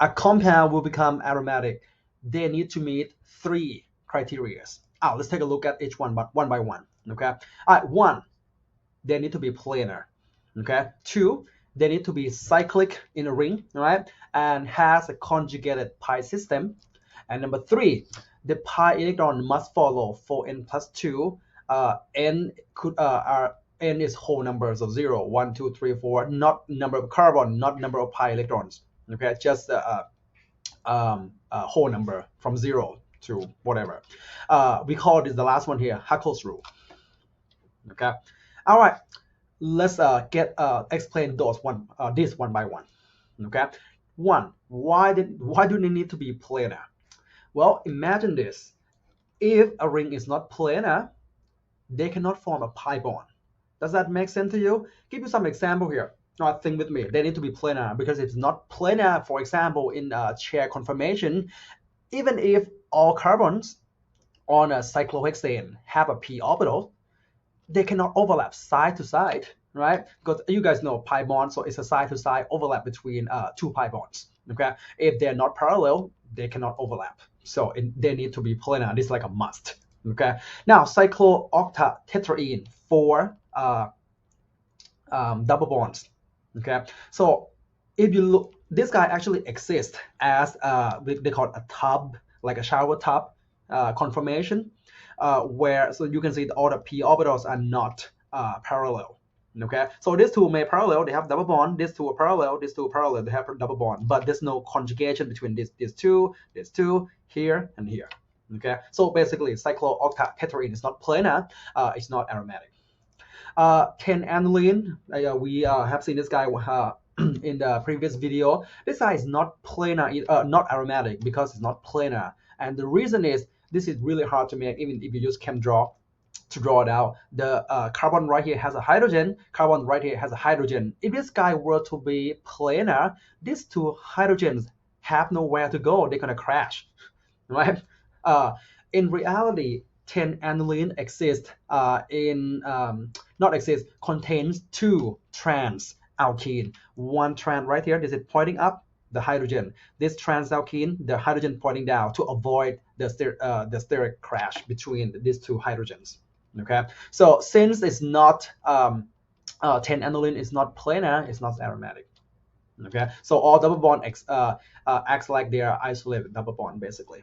a compound will become aromatic. They need to meet 3 criteria. Let's take a look at each one, but one by one. Okay. All right. 1, they need to be planar. Okay. 2, they need to be cyclic in a ring, right, and has a conjugated pi system. And number 3, the pi electron must follow 4n plus 2. N is whole numbers of 0, 1, 2, 3, 4, not number of carbon, not number of pi electrons. Okay, just a whole number from 0 to whatever. We call this the last one here, Huckel's rule. Okay. All right. Let's explain those this one by one. Okay. 1, why do they need to be planar? Well, imagine this. If a ring is not planar, they cannot form a pi bond. Does that make sense to you? Give you some example here. Think with me. They need to be planar, because if it's not planar, for example, in chair conformation, even if all carbons on a cyclohexane have a p orbital, they cannot overlap side to side, right? Because you guys know pi bond, so it's a side to side overlap between 2 pi bonds. Okay, if they're not parallel, they cannot overlap. So they need to be planar. This is like a must. Okay. Now cyclooctatetraene, 4 double bonds. Okay. So if you look, this guy actually exists as they call it a tub, like a shower tub conformation, where so you can see all the p orbitals are not parallel. Okay, so these two may parallel, they have double bond. These two are parallel, these two are parallel, they have double bond, but there's no conjugation between these two, here and here. Okay, so basically cyclooctatetraene is not planar, it's not aromatic. 10-aniline, we have seen this guy in the previous video. This guy is not planar, not aromatic, because it's not planar, and the reason is this is really hard to make, even if you use ChemDraw to draw it out. The carbon right here has a hydrogen, carbon right here has a hydrogen. If this guy were to be planar, these 2 hydrogens have nowhere to go. They're gonna crash, right? In reality, 10-aniline exists contains 2 trans alkene. One trans right here, this is pointing up, the hydrogen. This trans alkene, the hydrogen pointing down, to avoid the steric crash between these 2 hydrogens. Okay, so since it's not 10-aniline is not planar, it's not aromatic. Okay, so all double bond acts like they are isolated double bond basically.